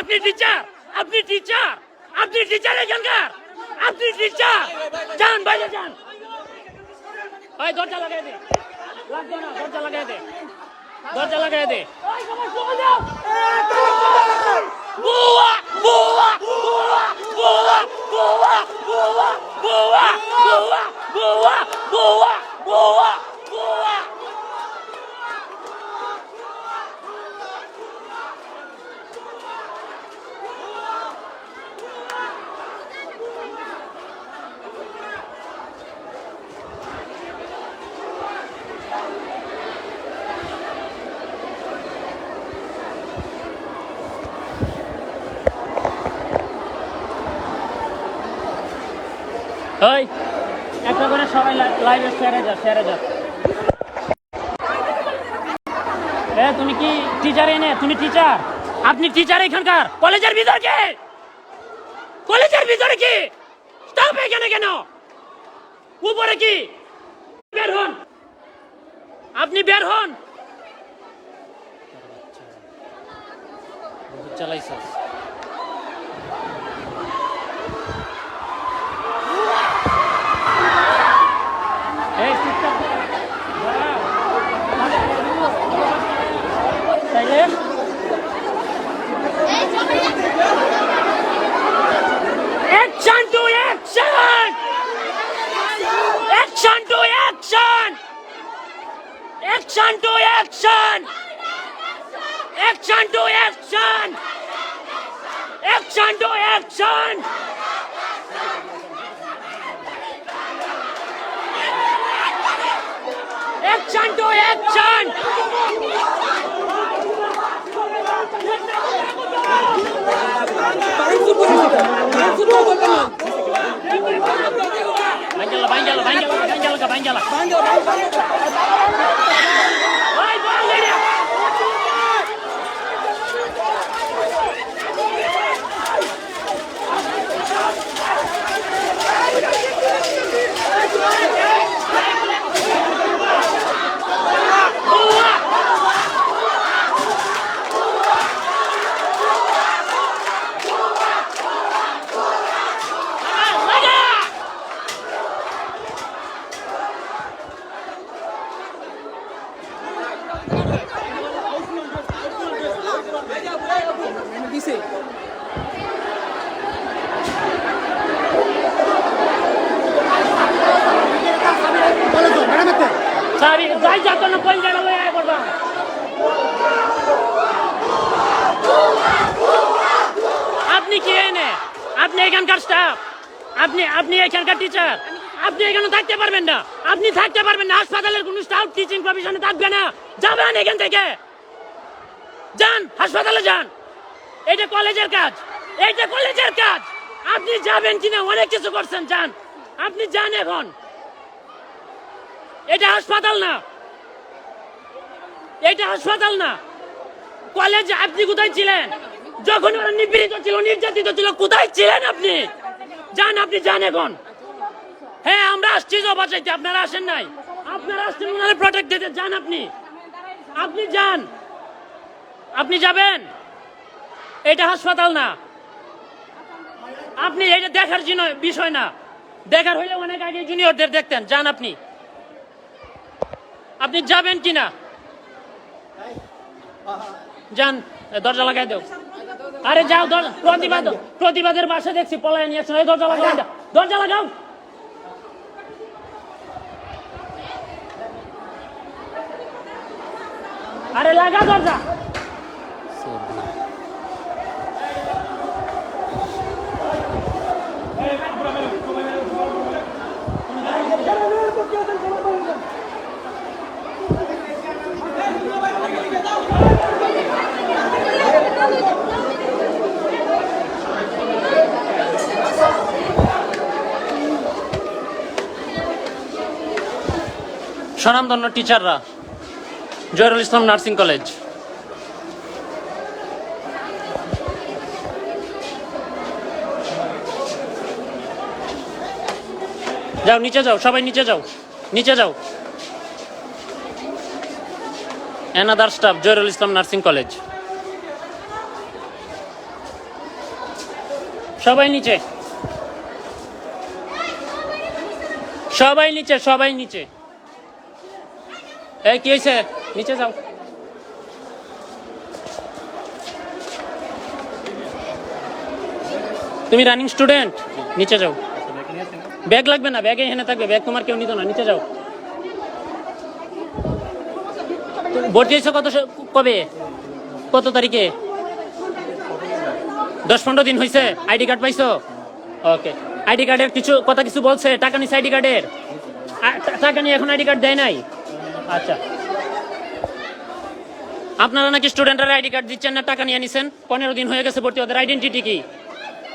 আপনি টিচার, আপনি টিচার, আপনি টিচার এখানকার, আপনি টিচার। যান বাইরে যান। ভাই দরজা লাগাই দে, লাগবে না, দরজা লাগাই দে, দরজা লাগাই দে। বুয়া বুয়া বুয়া বুয়া বুয়া বুয়া বুয়া বুয়া বুয়া বুয়া বুয়া বুয়া। ওই একটা করে সবাই লাইভে শেয়ারে যা। তুমি কি টিচার এনে? তুমি টিচার? আপনি টিচার এখানকার? কলেজের ভিতর কে? কলেজের ভিতরে কি স্টাফ এখানে কেন? উপরে কি? বের হন, আপনি বের হন। চালাইছাস Action to action! Action to action! Action to action! Action to action! Action to action! Action to action! Banjala. আপনি কি এনে? আপনি এখানকার স্টাফ, আপনি এখানকার টিচার, আপনি এখানে থাকতে পারবেন না, আপনি থাকতে পারবেন না। হাসপাতালের কোন স্টাফ টিচিং প্রফেশনে থাকবে না। যাবেন এখান থেকে, যান হাসপাতালে যান। এটা কলেজের কাজ, এটা কলেজের কাজ। আপনি যাবেন কিনা অনেক কিছু করছেন, যান, আপনি যান এখন। এটা হাসপাতাল না, এটা হাসপাতাল না, কলেজ। আপনি কোথায় ছিলেন যখন ওরা নিপীড়িত ছিল, নির্যাতিত ছিল? কোথায় ছিলেন আপনি? যান, আপনি যান এখন। হ্যাঁ, আমরা আসছি জব বাঁচাইতে, আপনারা আসেন নাই। আপনারা আসছেন ওনারা প্রোটেক্ট দিতে। যান আপনি, আপনি যান, আপনি যাবেন। এটা হাসপাতাল না, আপনি এটা দেখার বিষয় না। দেখার হইলে অনেক আগে জুনিয়রদের দেখতেন। যান আপনি, আপনি যাবেন কিনা যান। দরজা লাগাই দাও। আরে যাও, প্রতিবাদের বাসা দেখছি পলায় নিয়েছেন। ওই দরজা লাগাও, দরজা লাগাও। আরে লাগা দরজা। স্বনামধন্য টিচাররা, জয়রুল ইসলাম নার্সিং কলেজ। যাও নিচে যাও, সবাই নিচে যাও, নিচে যাও। অ্যানাদার স্টাফ জহিরুল ইসলাম নার্সিং কলেজ। সবাই নিচে, সবাই নিচে, সবাই নিচে। এই কি হয়েছে? নিচে যাও। তুমি রানিং স্টুডেন্ট, নিচে যাও। ব্যাগ লাগবে না, ব্যাগে এখানে থাকবে, ব্যাগ তোমার কেউ নিত না, নিচে যাও। ভর্তি হয়েছো কবে, কত তারিখে? 10-15 দিন হয়েছে। আইডি কার্ড পাইছো? ওকে। আইডি কার্ডের কিছু বলছে? টাকা নিছে আইডি কার্ডের? টাকা নিয়ে এখন আইডি কার্ড দেয় নাই? আচ্ছা, আপনারা নাকি স্টুডেন্টরা আইডি কার্ড দিচ্ছেন না, টাকা নিয়ে নিছেন? 15 দিন হয়ে গেছে ভর্তি। ওদের আইডেন্টিটি কি?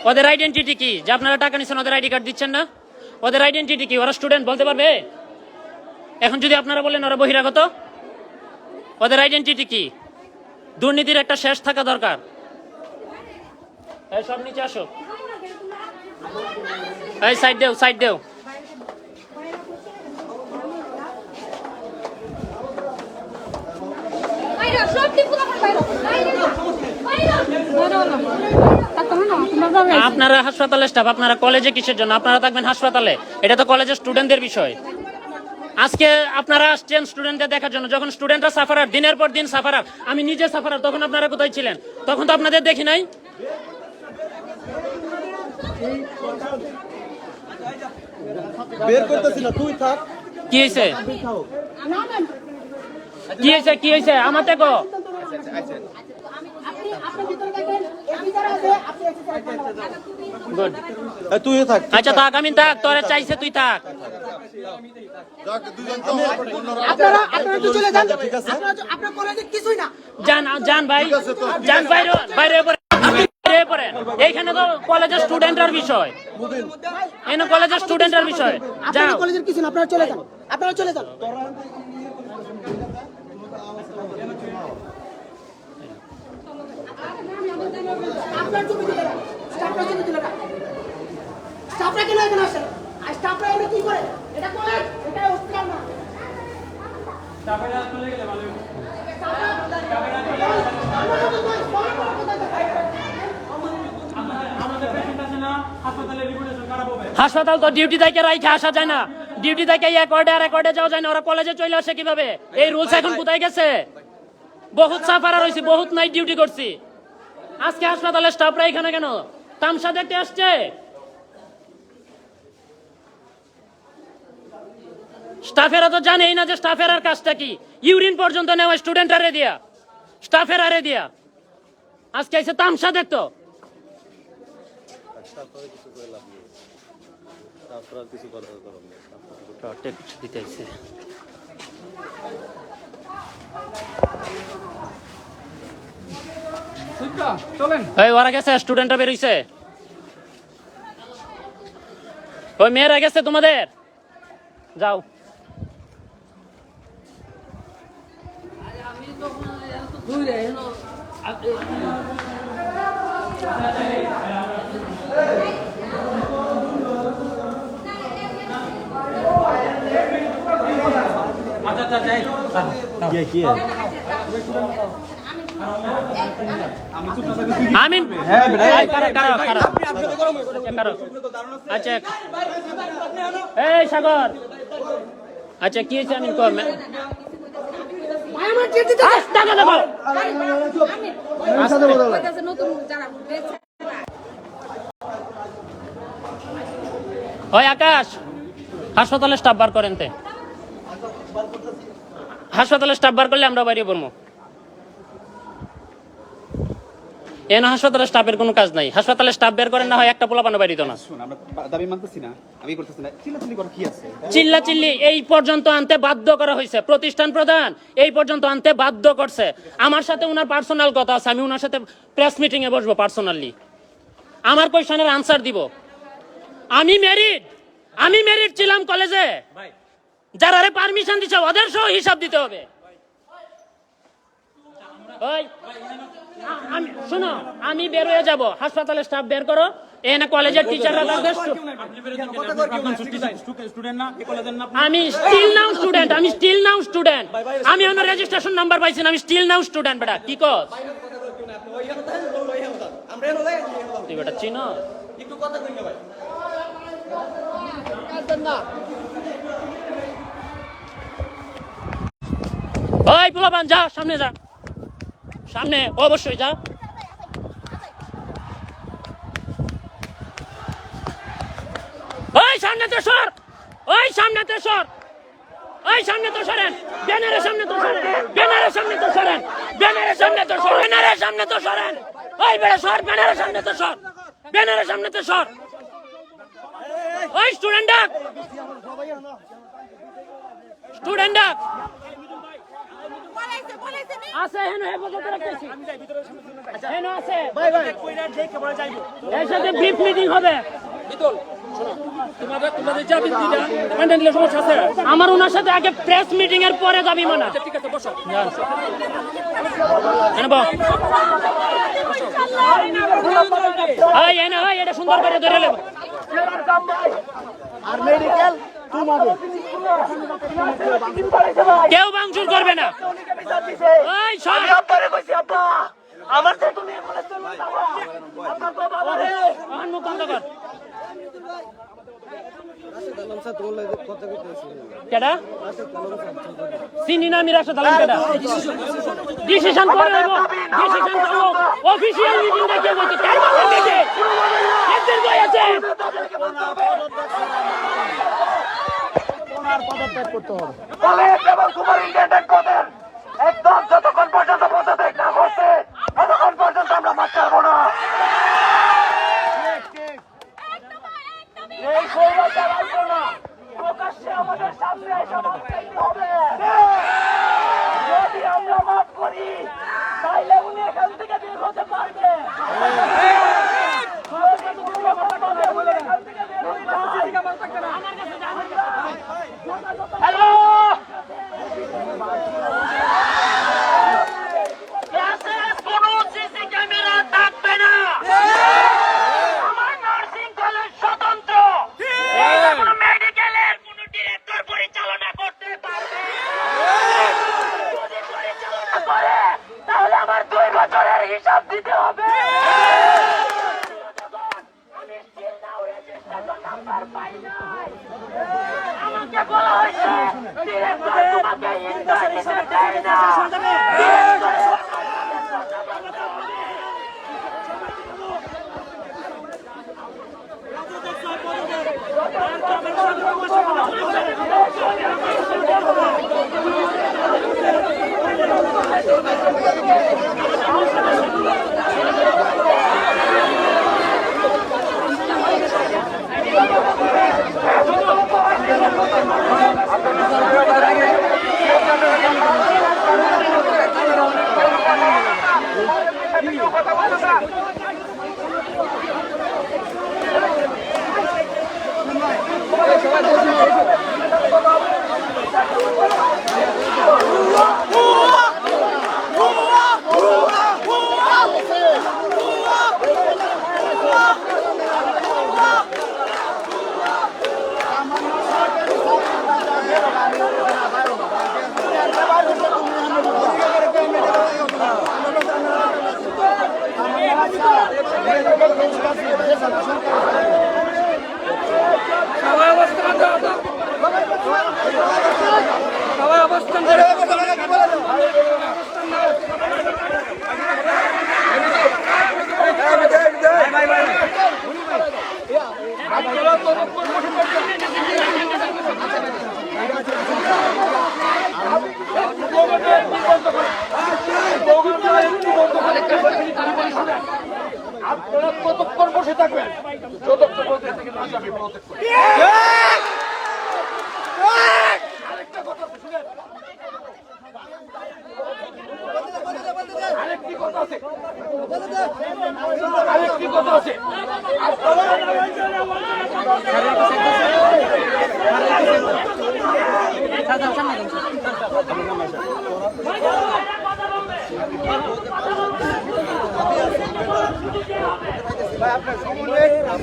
ওদের আইডেন্টিটি কি যে আপনারা টাকা নিছেন, ওদের আইডি কার্ড দিচ্ছেন না? ওদের আইডেন্টিটি কি? ওরা স্টুডেন্ট বলতে পারবে? এখন যদি আপনারা বলেন ওরা বহিরাগত, ওদের আইডেন্টিটি কি? দুর্নীতির একটা শেষ থাকা দরকার। এই সব নিচে আসো। এই সাইড দেও, সাইড দেও। আপনারা হাসপাতালে স্টাফ, আপনারা কলেজে কিসের জন্য? আপনারা থাকবেন হাসপাতালে, এটা তো কলেজের স্টুডেন্টদের বিষয়। আজকে আপনারা আসছেন স্টুডেন্টদের দেখার জন্য, যখন স্টুডেন্টরা সাফারার, দিনের পর দিন সাফারার, আমি নিজে সাফারার, তখন আপনারা কোথায় ছিলেন? তখন তো আপনাদের দেখি নাই। বের করতেছি না, তুই থাক। কি হয়েছে? কি হয়েছে? কি হয়েছে? আমার দেখো। গুড। তুই থাক। আচ্ছা থাক, আমি থাক, তোরে চাইছে তুই থাক। আপনারা একটু চলে যান, ঠিক আছে? আপনার কলেজে কিছুই না। যান যান ভাই, যান বাইরে, বাইরে পড়েন। এইখানে তো কলেজের স্টুডেন্টের বিষয়, এখানে কলেজের স্টুডেন্টের বিষয়। যাও, কলেজের কিছু না, আপনারা চলে যান, আপনারা চলে যান। আপনার ছবি দিলে না, স্টাফরা ছবি দিলে না। স্টাফরা কেন এখানে আসে? আর স্টাফরা এখানে কি করে? এটা কলেজ, এটা হসপিটাল না। স্টাফরা চলে গেলে ভালো হবে। হাসপাতাল তো ডিউটি থেকে রাইখে আসা যায় না, ডিউটি থেকে এক যাওয়া যায় না। ওরা কলেজে চলে আসে কিভাবে? এই রুলস এখন কোথায় গেছে? বহুত সাফারা রয়েছে, বহুত নাইট ডিউটি করছি। আজকে হাসপাতালের স্টাফরা এখানে কেন তামসা দেখতে আসছে? স্টাফেরা তো জানেই না যে স্টাফেরার কাজটা কি। ইউরিন পর্যন্ত নেওয়া স্টুডেন্টারে দিয়া, স্টাফেরারে দিয়া। আজকে এসে তামসা দেখতো। ওরা গেছে, স্টুডেন্টরা বেরোইছে। ওই মেয়েরা গেছে তোমাদের, যাও। আমিন, আচ্ছা এই সাগর, আচ্ছা কি হয়েছে? আমিন কর ওই আকাশ, হাসপাতালে স্টাফ বার করেন। হাসপাতালে স্টাফ বার করলে আমরা বাইরে পড়বো। এন হাসপাতালে স্টাফের কোনো কাজ নাই। হাসপাতালে স্টাফ বের করেন না হয় একটা পোলাপানো বাইরিত না। দাবি মানতেছি না, আমি করতেছি না। চিল্লাচিল্লি করা কি আছে? চিল্লাচিল্লি এই পর্যন্ত আনতে বাধ্য করা হয়েছে। প্রতিষ্ঠান প্রধান এই পর্যন্ত আনতে বাধ্য করছে। আমার সাথে ওনার পার্সোনাল কথা আছে, আমি ওনার সাথে প্রেস মিটিং এ বসবো পার্সোনালি, আমার কোয়েশ্চনের আনসার দিব। আমি মেরিট ছিলাম কলেজে, যারা পারমিশন দিচ্ছে ওদের সহ হিসাব দিতে হবে। শোনো, আমি বের হয়ে যাবো, হাসপাতালে স্টাফ বের করো, এখানে কলেজের টিচাররা আমি স্টিল নাও স্টুডেন্ট, আমি স্টিল নাও স্টুডেন্ট, আমি আমার রেজিস্ট্রেশন নাম্বার পাইছি না, আমি স্টিল নাও স্টুডেন্ট। বেটা কি কস তুই? বেটা চিনো ওই পোলাপান, যা সামনে যা, সামনে অবশ্যই যা। ওই সামনে তো সর, ওই সামনে তো সর, ওই সামনে তো সরেন, ব্যানারের সামনে তো সরেন, ব্যানারের সামনে তো সরেন, ব্যানারের সামনে তো সরেন, ব্যানারের সামনে তো সরেন। ওই বেড়া সর, ব্যানারের সামনে তো সর, ব্যানারের সামনে তো সর। ওই স্টুডেন্ট ডাক, স্টুডেন্ট ডাক আছে হেন হেফাজত রাখতেছি, হেন আছে এর সাথে ব্রিফ মিটিং হবে। আমার ওনার সাথে আগে প্রেস মিটিং এর পরে যাবি মানা। ঠিক আছে বসো, এটা সুন্দর করে ধরে নেব। কেউ ভাঙচুর করবে না। চিনি না আমি রাশেদ আলম কেডা? ডিসিশন করে নেব, ডিসিশন করব। অফিশিয়াল মিটিং দেখে বলতে কেন বলতে একদিন কই আছে ওনার পদত্যাগ করতে হবে। বলে এবং কুমার ইন্ডিয়ান কোদের একদম যতক্ষণ পর্যন্ত পদত্যাগ না করছে ততক্ষণ পর্যন্ত আমরা মাছ ছাড়বো না। এই সৌরচার আসবো না, প্রকাশ্যে আমাদের সামনে এসে মাছ চাইতে হবে। যদি আমরা মাছ করি তাইলে উনি এখান থেকে বের হতে পারবে। হ্যালো, কোনো সিসি ক্যামেরা থাকবে না। আমার নার্সিং কলেজ স্বতন্ত্র, মেডিকেলের কোনো ডিরেক্টর পরিচালনা করতে পারবে। যদি পরিচালনা করে তাহলে আমার 2 বছরের হিসাব দিতে হবে। আমি স্টিল নাও রেজিস্ট্রেশন নাম্বার পাই নাই। আমাকে বলা হয়েছে ডিরেক্টর তোমাকে ইন্টারনেটে দেয় না। আপনারা কতক্ষণ বসে থাকবেন? যতক্ষণ বসে থেকে আরেকটি কথা আছে, আরেকটি কথা আছে। আপনার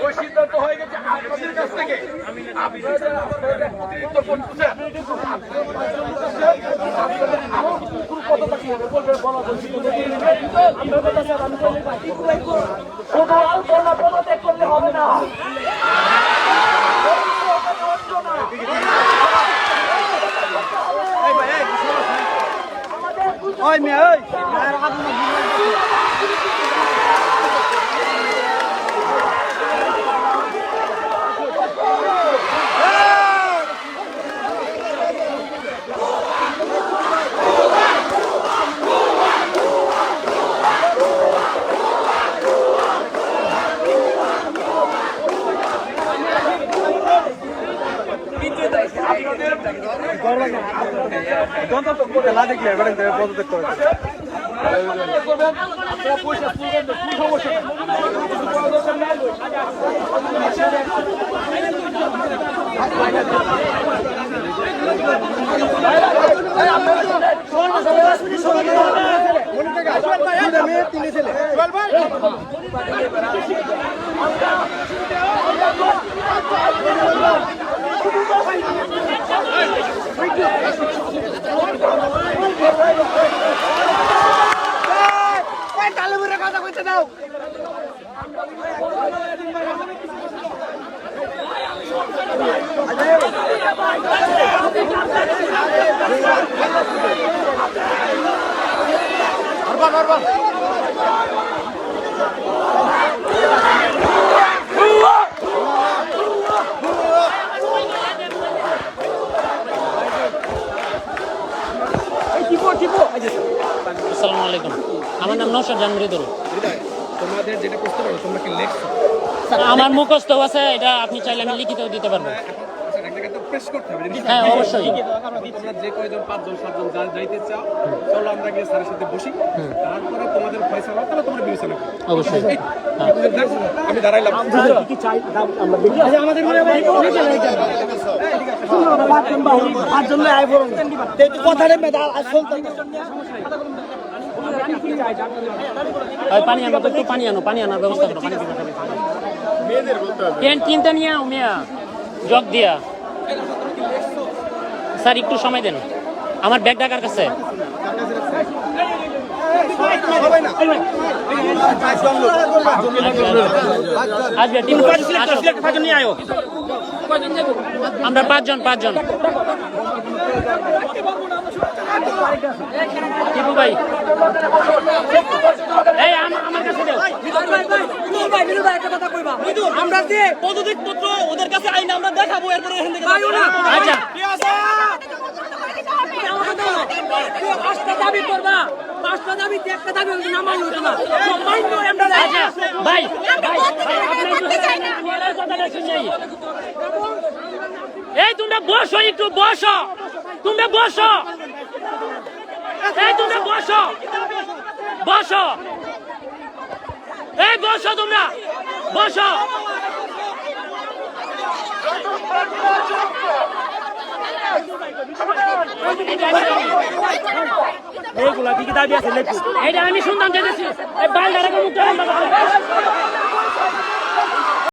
ওই সিদ্ধান্ত হয়ে গেছে আপনাদের কাছ থেকে অতিরিক্ত করতেছেন শুধু আলোচনা পদত্যাগ করলে হবে না। ওই মেয়ে ওই না দেখলে এবারে পদত্যাগ করে আসসালামু আলাইকুম, আমার নাম নওশাদ জাহান মৃদুল। তোমাদের যেটা করতে পারো তোমরা কি লেখছো আমার মুখস্থ আছে, এটা আপনি চাইলে আমি লিখিত দিতে পারবো। প্রেস করতে হবে হ্যাঁ অবশ্যই। তোমরা যে কয়জন 5 জন 7 জন যাইতে চাও চলো আমরা গিয়ে স্যারের সাথে বসি, তারপরে তোমাদের ফয়সালা তাহলে তোমরা বিবেচনা করো। অবশ্যই আমি দাঁড়াইলাম কি চাই আমরা দেখি আমাদের মনে হয় পাঁচজন আই বলুন কথা নেই মেদা আসল পানি আনো তো, একটু পানি আনো, পানি আনার ব্যবস্থা করো। পানি পেন কিনতে নিয়ে আও মিয়া, জগ দিয়া। স্যার একটু সময় দেন, আমার ব্যাগ ঢাকার কাছে। আসবে আমরা 5 জন টিপু ভাই, এই আমার কাছে দাও। আমরা যে পদত্যাগ পত্র ওদের কাছে আইনা আমরা দেখাবো, এরপরে এখান থেকে আচ্ছা পাঁচটা দাবি করবা, পাঁচটা দাবিতে একটা দাবি হচ্ছে নামাই হতো না। আচ্ছা ভাই আপনার কথাটা শুনি। এই তোমরা বসো, একটু বসো, তোমরা বসো, এই তোমরা বসো, বসো, এই বসো, তোমরা বসো। এইগুলা কি দাবি আছে? এটা আমি শুনতাম যেতেছি, এই বাল ধারা মুক্ত